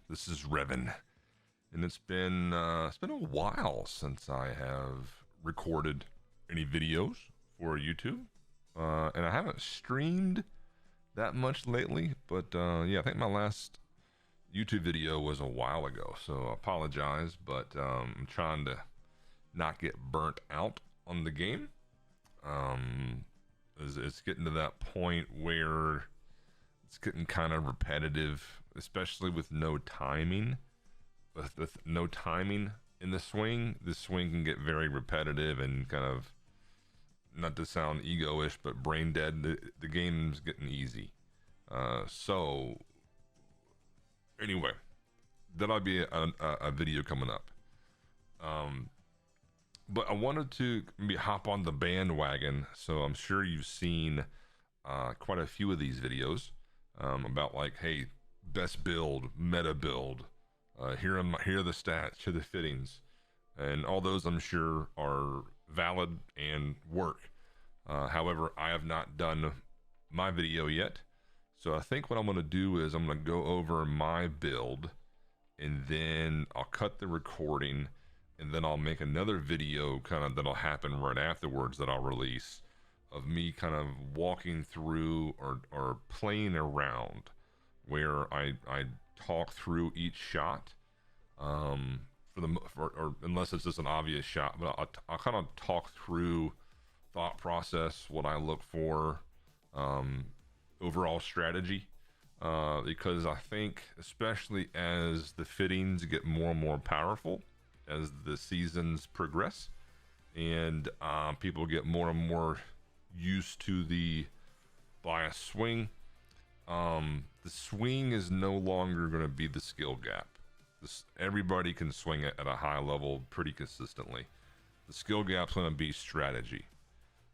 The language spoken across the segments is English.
This is Revan, and it's been a while since I have recorded any videos for YouTube, and I haven't streamed that much lately. But yeah, I think my last YouTube video was a while ago, so I apologize. But I'm trying to not get burnt out on the game. It's getting to that point where it's getting kind of repetitive, especially with no timing. With no timing in the swing can get very repetitive and kind of, not to sound egoish, but brain dead. The game's getting easy. So anyway, that'll be a video coming up. But I wanted to maybe hop on the bandwagon. So I'm sure you've seen quite a few of these videos about, like, hey, best build, meta build. Here are the stats, here are the fittings, and all those I'm sure are valid and work. However, I have not done my video yet, so I think what I'm going to do is I'm going to go over my build, and then I'll cut the recording, and then I'll make another video kind of that'll happen right afterwards that I'll release, of me kind of walking through or playing around, where I talk through each shot, or unless it's just an obvious shot, but I'll kind of talk through thought process, what I look for, overall strategy, because I think, especially as the fittings get more and more powerful as the seasons progress, and people get more and more used to the bias swing, the swing is no longer going to be the skill gap. Everybody can swing it at a high level pretty consistently. The skill gap's going to be strategy.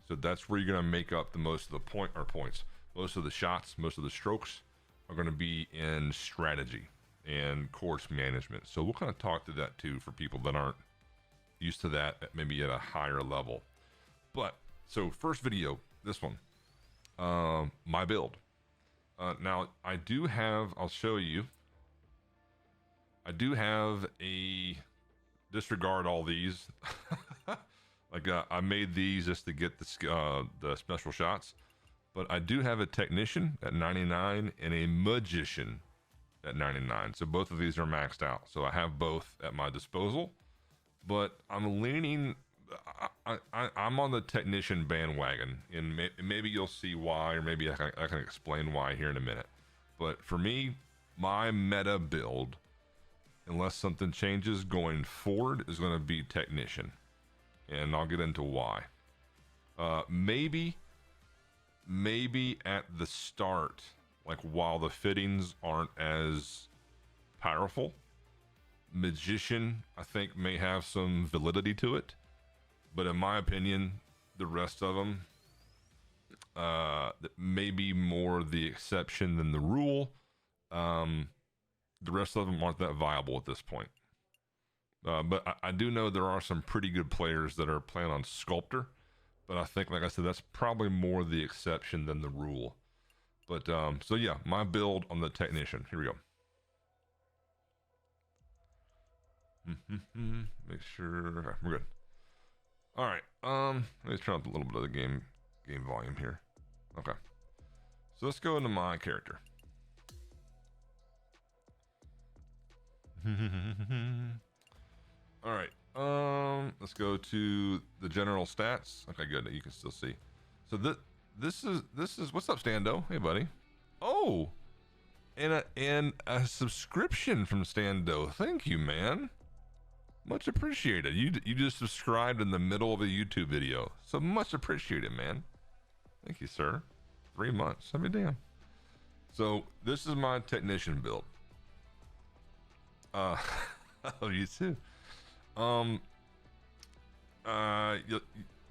So that's where you're going to make up the most of the points. Most of the shots, most of the strokes are going to be in strategy and course management. So we'll kind of talk to that too for people that aren't used to that, maybe at a higher level. But so first video, this one, my build. Now I do have, I'll show you. I do have a, disregard all these. Like I made these just to get the special shots, but I do have a technician at 99 and a magician at 99. So both of these are maxed out. So I have both at my disposal, but I'm leaning, I'm on the technician bandwagon, and maybe you'll see why, or maybe I can explain why here in a minute. But for me, my meta build, unless something changes going forward, is going to be technician, and I'll get into why. Maybe at the start, like while the fittings aren't as powerful, magician I think may have some validity to it, but in my opinion, the rest of them may be more the exception than the rule. The rest of them aren't that viable at this point. But I do know there are some pretty good players that are playing on Sculptor, but I think, like I said, that's probably more the exception than the rule. But so yeah, my build on the technician. Here we go. Make sure we're good. All right. Let's turn up a little bit of the game volume here. Okay. So let's go into my character. All right. Let's go to the general stats. Okay, good. You can still see. So this is what's up, Stando? Hey, buddy. Oh, and a subscription from Stando. Thank you, man. Much appreciated. You just subscribed in the middle of a YouTube video, so much appreciated, man. Thank you, sir. 3 months. I mean, damn. So this is my technician build. Oh, you too.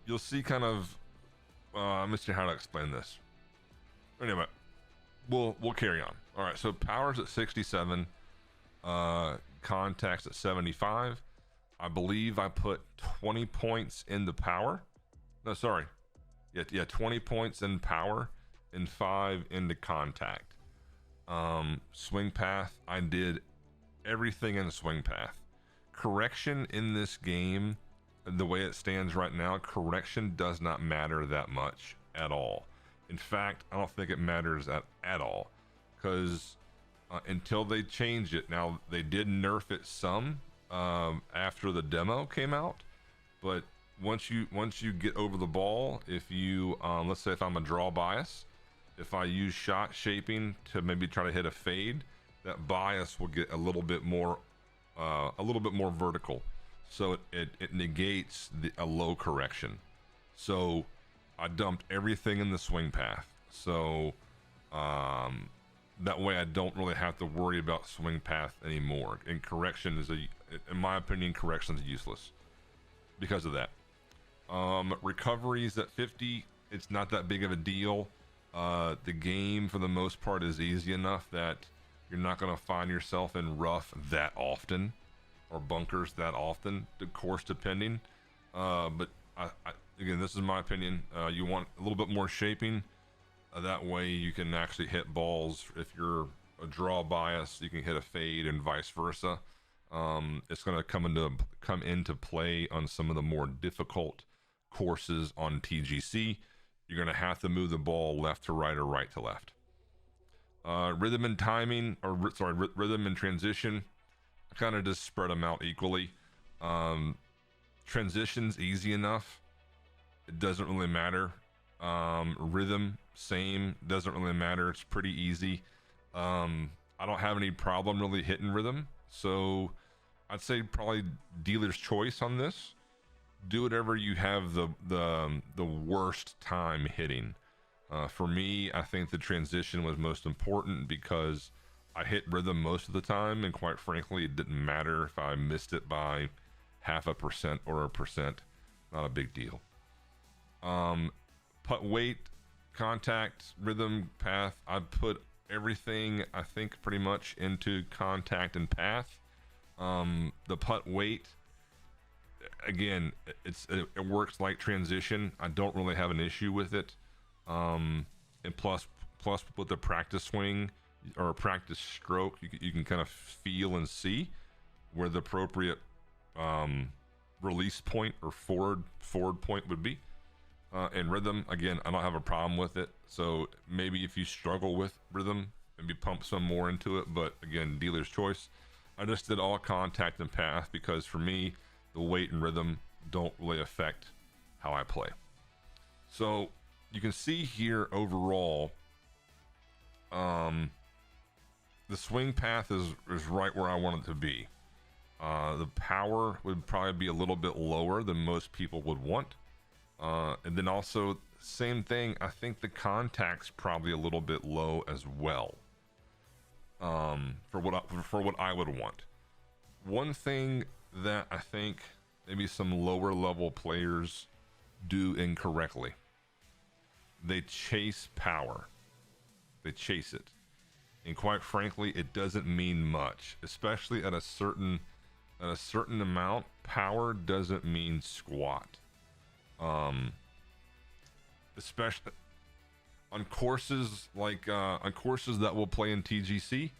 You'll see kind of. Let me see how to explain this. Anyway, we'll carry on. All right. So power's at 67. Contacts at 75. I believe I put 20 points in the power. No, sorry. Yeah, 20 points in power and 5 into contact. Swing path, I did everything in swing path. Correction in this game, the way it stands right now, correction does not matter that much at all. In fact, I don't think it matters at all, because until they change it, now they did nerf it some after the demo came out, but once you get over the ball, if you let's say if I'm a draw bias, if I use shot shaping to maybe try to hit a fade, that bias will get a little bit more vertical, so it negates a low correction. So I dumped everything in the swing path, so that way I don't really have to worry about swing path anymore. And correction is in my opinion, correction is useless because of that. Recoveries at 50, it's not that big of a deal. The game for the most part is easy enough that you're not going to find yourself in rough that often, or bunkers that often, of course, depending. But again, this is my opinion. You want a little bit more shaping. That way you can actually hit balls. If you're a draw bias, you can hit a fade and vice versa. It's going to come into play on some of the more difficult courses on TGC. You're going to have to move the ball left to right or right to left. Rhythm and timing, rhythm and transition, I kind of just spread them out equally. Transition's easy enough. It doesn't really matter. Rhythm, same, doesn't really matter. It's pretty easy. I don't have any problem really hitting rhythm, so I'd say probably dealer's choice on this. Do whatever you have the worst time hitting. For me, I think the transition was most important because I hit rhythm most of the time, and quite frankly, it didn't matter if I missed it by 0.5% or 1%. Not a big deal. Putt weight, contact, rhythm, path. I put everything, I think, pretty much into contact and path. The putt weight, again, it works like transition. I don't really have an issue with it. And plus with the practice swing or a practice stroke, you can kind of feel and see where the appropriate release point or forward point would be. And rhythm, again, I don't have a problem with it. So maybe if you struggle with rhythm, maybe pump some more into it. But again, dealer's choice. I just did all contact and path because for me, the weight and rhythm don't really affect how I play. So you can see here overall, the swing path is right where I want it to be. The power would probably be a little bit lower than most people would want. And then also, same thing, I think the contact's probably a little bit low as well. For what I would want. One thing that I think maybe some lower level players do incorrectly, they chase power. They chase it, and quite frankly, it doesn't mean much. Especially at a certain amount, power doesn't mean squat. Especially on courses like on courses that we'll play in TGC,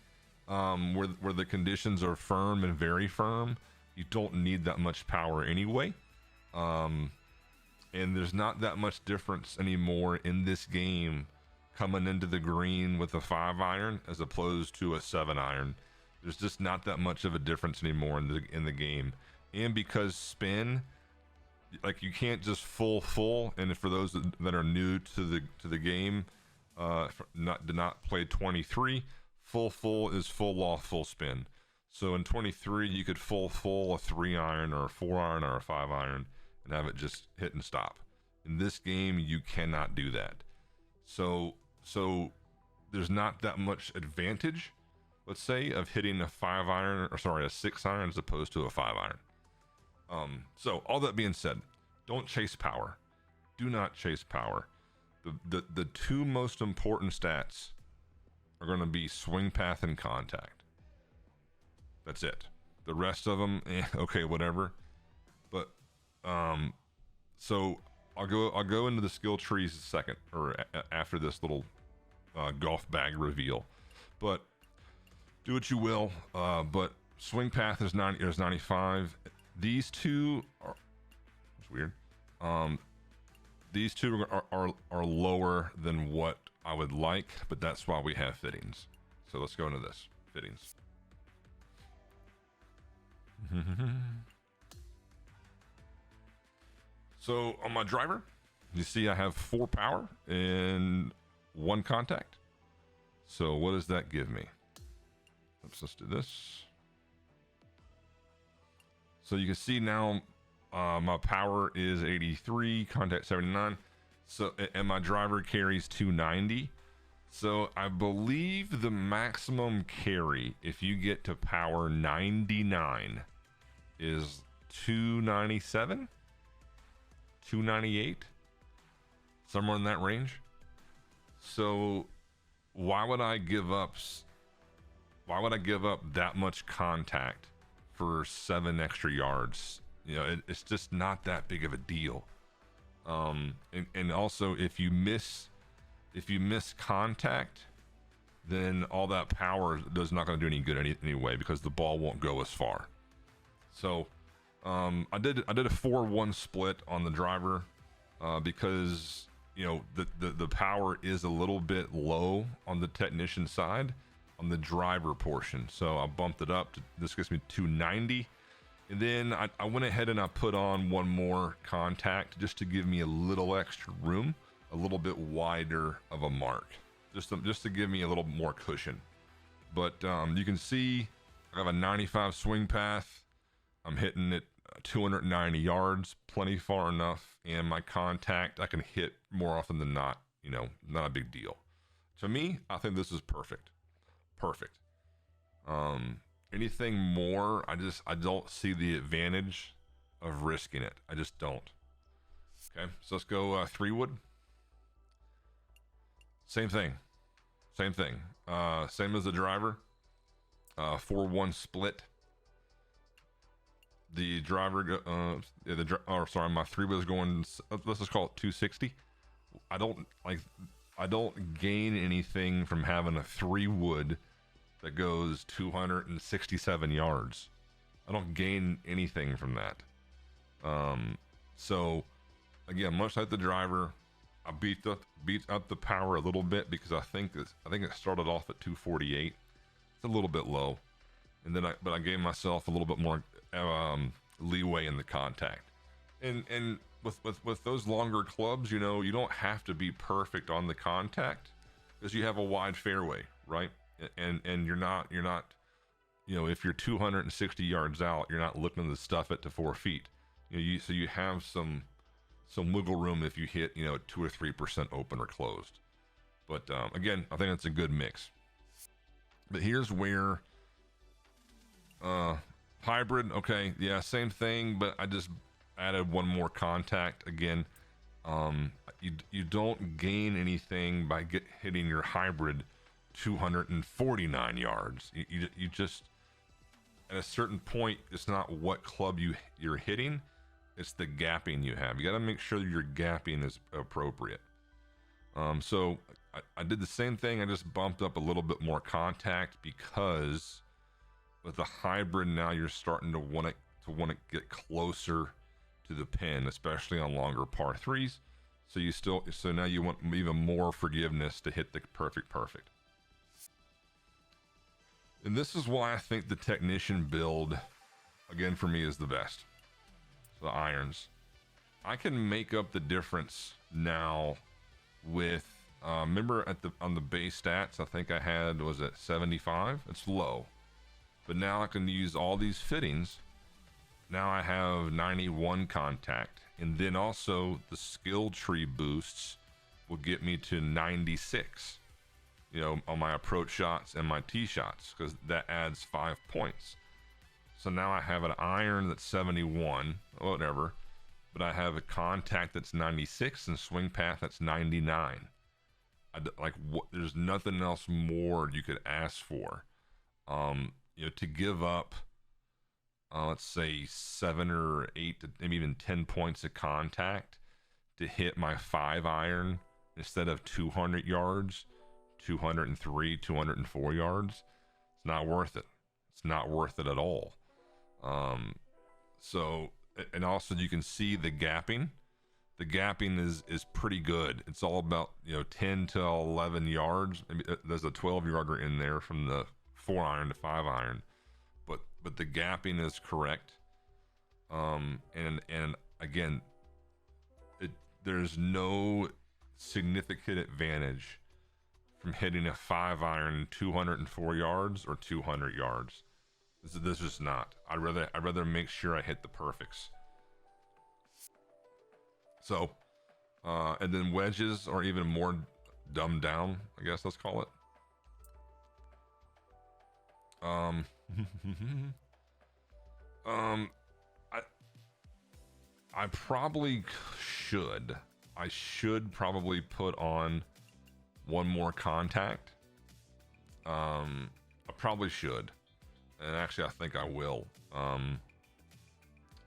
where the conditions are firm and very firm, you don't need that much power anyway. And there's not that much difference anymore in this game coming into the green with a 5-iron as opposed to a 7-iron. There's just not that much of a difference anymore in the game. And because spin, like, you can't just full, and for those that are new to the game, did not play 23, full is full off full spin. So in 23 you could full a 3-iron or a 4-iron or a 5-iron and have it just hit and stop. In this game you cannot do that. So there's not that much advantage, let's say, of hitting a 5-iron, or sorry, a 6-iron as opposed to a 5-iron. So all that being said, don't chase power. Do not chase power. The two most important stats are going to be swing path and contact. That's it. The rest of them, okay, whatever. But so I'll go into the skill trees second, or after this little golf bag reveal. But do what you will. But Swing path is 95. These two are, it's weird. These two are lower than what I would like, but that's why we have fittings. So let's go into this fittings. So on my driver, you see I have 4 power and 1 contact. So what does that give me? Let's do this. So you can see now my power is 83, contact 79. So, and my driver carries 290. So I believe the maximum carry, if you get to power 99, is 297, 298, somewhere in that range. So why would I give up that much contact for 7 extra yards? You know, it's just not that big of a deal. And also if you miss contact, then all that power is not going to do any good anyway, because the ball won't go as far. So I did a 4-1 split on the driver because, you know, the power is a little bit low on the technician side on the driver portion. So I bumped it up to, this gets me 290. And then I went ahead and I put on 1 more contact just to give me a little extra room, a little bit wider of a mark, just to give me a little more cushion. But you can see I have a 95 swing path. I'm hitting it 290 yards, plenty far enough, and my contact I can hit more often than not. You know, not a big deal. To me, I think this is perfect. Anything more, I don't see the advantage of risking it. I just don't. Okay, so let's go 3-wood. Same thing. Same as the driver. 4-1 split. The driver, my 3-wood is going, let's just call it 260. I don't gain anything from having a 3-wood that goes 267 yards. I don't gain anything from that. So again, much like the driver, I beat up the power a little bit because I think it started off at 248. It's a little bit low, and then I gave myself a little bit more leeway in the contact. And with those longer clubs, you know, you don't have to be perfect on the contact because you have a wide fairway, right? And you're not, you know, if you're 260 yards out, you're not looking to stuff it to 4 feet. You know, so you have some wiggle room if you hit, you know, 2 or 3% open or closed. But again, I think it's a good mix. But here's where hybrid, okay, yeah, same thing, but I just added 1 more contact. Again, you don't gain anything by hitting your hybrid 249 yards. You just, at a certain point, it's not what club you're hitting, it's the gapping you have. You got to make sure your gapping is appropriate. So I did the same thing. I just bumped up a little bit more contact because with the hybrid now you're starting to want to get closer to the pin, especially on longer par 3s. So now you want even more forgiveness to hit the perfect. And this is why I think the technician build, again, for me is the best. So the irons. I can make up the difference now with, remember on the base stats, I think I had, was it 75? It's low. But now I can use all these fittings. Now I have 91 contact. And then also the skill tree boosts will get me to 96. You know, on my approach shots and my tee shots, because that adds 5 points. So now I have an iron that's 71, whatever, but I have a contact that's 96 and swing path that's 99. There's nothing else more you could ask for. You know, to give up, let's say 7 or 8 to maybe even 10 points of contact to hit my 5 iron instead of 200 yards. 203, 204 yards. It's not worth it. It's not worth it at all. So, and also you can see the gapping. The gapping is pretty good. It's all about 10 to 11 yards. Maybe there's a 12-yarder in there from the 4-iron to 5-iron, but the gapping is correct. And again, there's no significant advantage from hitting a 5-iron 204 yards or 200 yards. This is not. I'd rather make sure I hit the perfects. So, and then wedges are even more dumbed down, I guess let's call it. I probably should. I should probably put on one more contact. I probably should, and actually I think I will.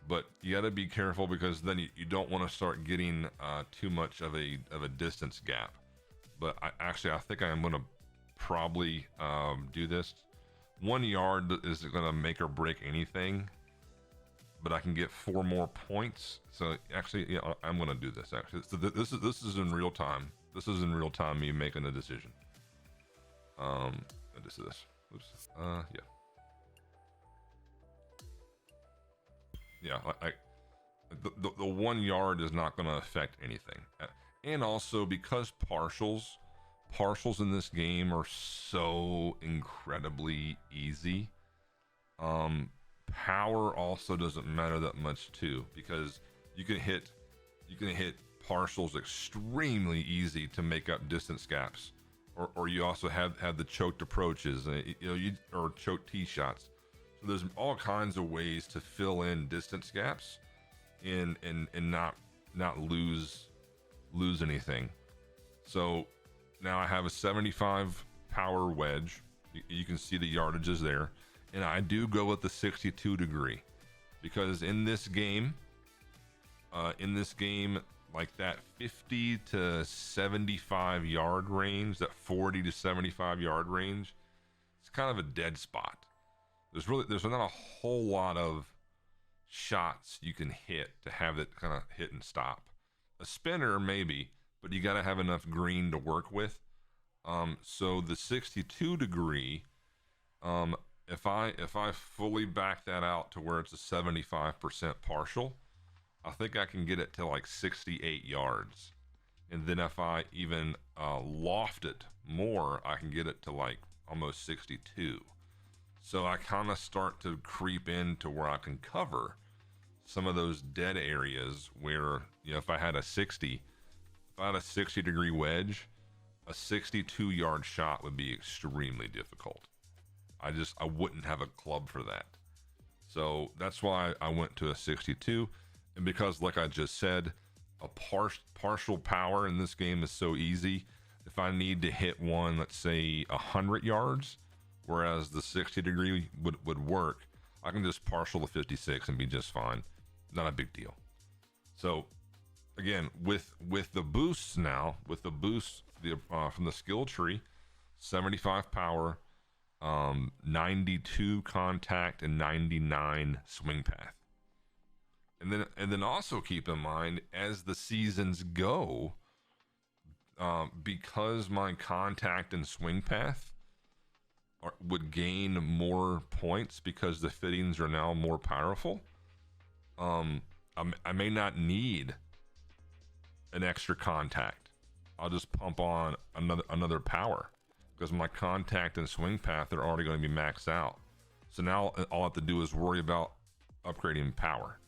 But you got to be careful, because then you don't want to start getting too much of a distance gap. But I think I am going to probably do this. 1 yard is going to make or break anything, but I can get 4 more points. So actually, I'm going to do this. Actually, so this is in real time. This is in real time, me making a decision. This is this. Oops. Yeah. Yeah, the 1 yard is not going to affect anything. And also, because partials in this game are so incredibly easy, power also doesn't matter that much too, because you can hit partials extremely easy to make up distance gaps, or you also have the choked approaches, or choked tee shots. So there's all kinds of ways to fill in distance gaps and not lose anything. So now I have a 75 power wedge. You can see the yardages there, and I do go with the 62 degree, because in this game, like that 50 to 75 yard range, that 40 to 75 yard range, it's kind of a dead spot. There's not a whole lot of shots you can hit to have it kind of hit and stop. A spinner maybe, but you got to have enough green to work with. So the 62 degree, if I fully back that out to where it's a 75% partial, I think I can get it to like 68 yards. And then if I even loft it more, I can get it to like almost 62. So I kind of start to creep into where I can cover some of those dead areas where, if I had a 60 degree wedge, a 62 yard shot would be extremely difficult. I wouldn't have a club for that. So that's why I went to a 62. And because, like I just said, a partial power in this game is so easy. If I need to hit one, let's say 100 yards, whereas the 60 degree would work, I can just partial the 56 and be just fine. Not a big deal. So again, with the boosts now, from the skill tree, 75 power, 92 contact, and 99 swing path. And then also keep in mind, as the seasons go, because my contact and swing path would gain more points because the fittings are now more powerful, I may not need an extra contact. I'll just pump on another power, because my contact and swing path are already going to be maxed out. So now all I have to do is worry about upgrading power.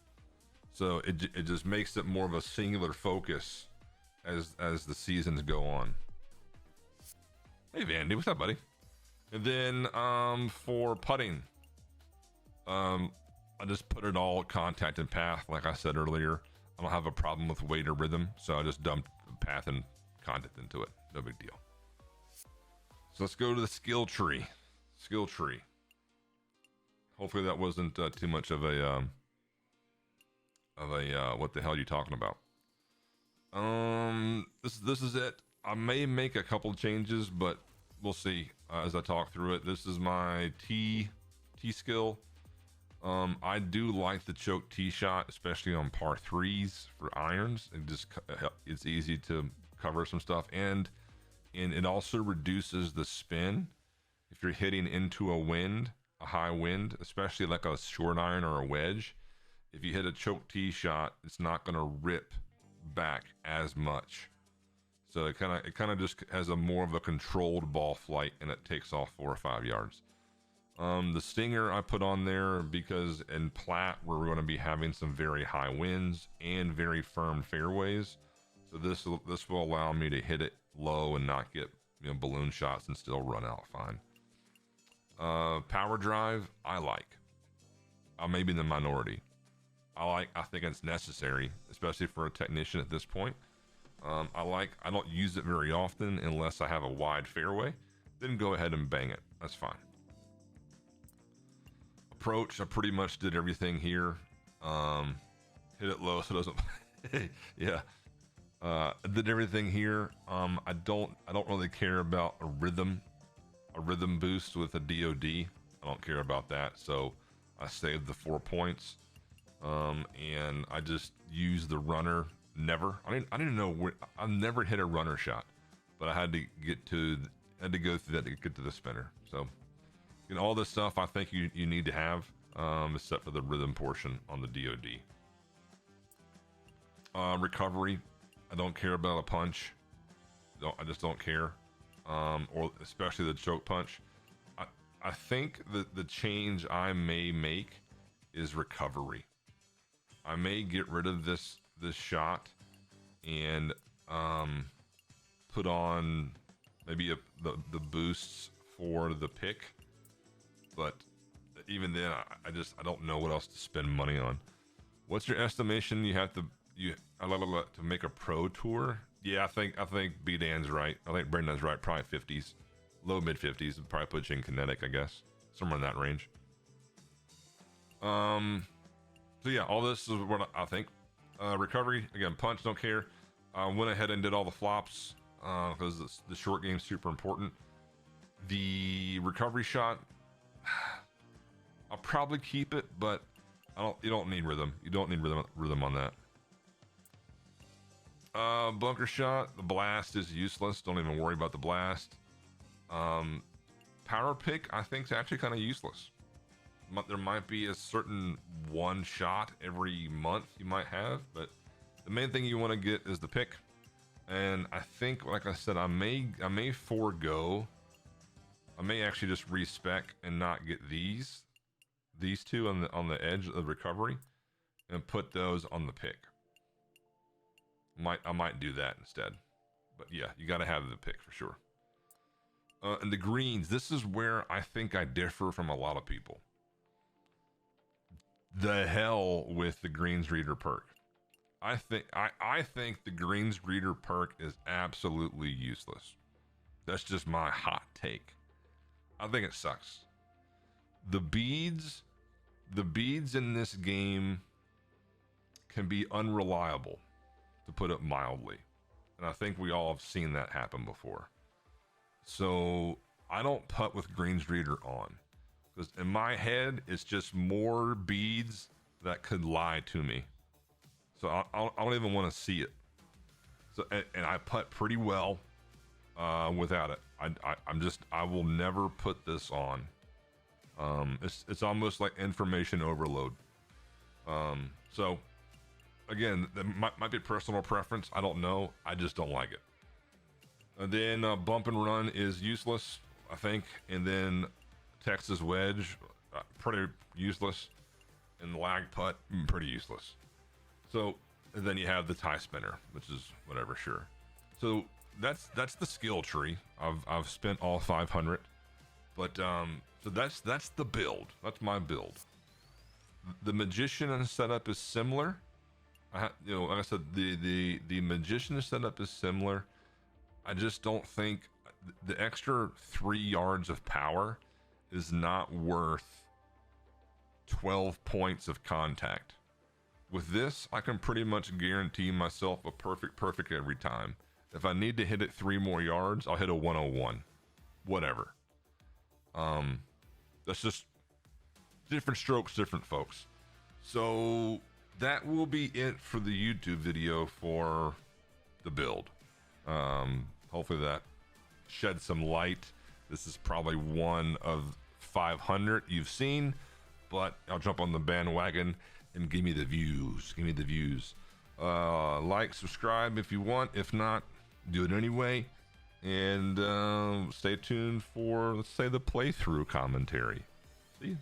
So it just makes it more of a singular focus as the seasons go on. Hey Vandy, what's up, buddy? And then for putting, I just put it all contact and path. Like I said earlier, I don't have a problem with weight or rhythm, so I just dumped path and contact into it. No big deal. So let's go to the skill tree. Hopefully that wasn't too much of a what the hell are you talking about? This is it. I may make a couple changes, but we'll see as I talk through it. This is my tee tee skill. I do like the choke tee shot, especially on par threes for irons. It's easy to cover some stuff, and it also reduces the spin if you're hitting into a high wind, especially like a short iron or a wedge. If you hit a choke tee shot, it's not going to rip back as much. So it kind of just has a more of a controlled ball flight, and it takes off 4 or 5 yards. The stinger I put on there because in Platte we're going to be having some very high winds and very firm fairways. So this will allow me to hit it low and not get balloon shots and still run out fine. Power drive I like. I may be in the minority. I think it's necessary, especially for a technician at this point. I don't use it very often unless I have a wide fairway. Then go ahead and bang it. That's fine. Approach, I pretty much did everything here. Hit it low so it doesn't. Yeah. I did everything here. I don't really care about a rhythm boost with a DOD. I don't care about that. So I saved the 4 points. And I just used the runner. I didn't know where. I've never hit a runner shot, but I had to go through that to get to the spinner. So, all this stuff I think you need to have, except for the rhythm portion on the DOD. Recovery, I don't care about a punch. I just don't care. Or especially the choke punch. I think the change I may make is recovery. I may get rid of this shot and put on maybe the boosts for the pick, but even then I don't know what else to spend money on. What's your estimation you have to make a pro tour? Yeah, I think B-Dan's right. I think Brendan's right. Probably 50s, low mid 50s. Probably put you in kinetic, I guess, somewhere in that range. So yeah, all this is what I think. Recovery, again, punch, don't care. Went ahead and did all the flops because the short game's super important. The recovery shot, I'll probably keep it, but you don't need rhythm. You don't need rhythm on that. Bunker shot, the blast is useless. Don't even worry about the blast. Power pick, I think, is actually kind of useless. There might be a certain one shot every month you might have, but the main thing you want to get is the pick. And I think, like I said, I may forego. I may actually just respec and not get these two on the edge of the recovery, and put those on the pick. I might do that instead, but yeah, you got to have the pick for sure. And the greens, this is where I think I differ from a lot of people. The hell with the greens reader perk. I think the greens reader perk is absolutely useless. That's just my hot take. I think it sucks. The beads in this game can be unreliable, to put it mildly. And I think we all have seen that happen before. So I don't putt with greens reader on. Because in my head, it's just more beads that could lie to me. So I don't even want to see it. So and I putt pretty well without it. I will never put this on. It's almost like information overload. So again, that might be personal preference. I don't know. I just don't like it. And then bump and run is useless, I think. And then Texas wedge, pretty useless, and lag putt, pretty useless. So and then you have the tie spinner, which is whatever, sure. So that's the skill tree. I've spent all 500, but so that's the build. That's my build. The magician setup is similar. Like I said, the magician setup is similar. I just don't think the extra 3 yards of power is not worth 12 points of contact. With this, I can pretty much guarantee myself a perfect every time. If I need to hit it 3 more yards, I'll hit a 101. Whatever. That's just different strokes, different folks. So that will be it for the YouTube video for the build. Hopefully that shed some light. This is probably one of 500 you've seen, but I'll jump on the bandwagon and give me the views. Give me the views. Like, subscribe if you want. If not, do it anyway. And stay tuned for, let's say, the playthrough commentary. See you.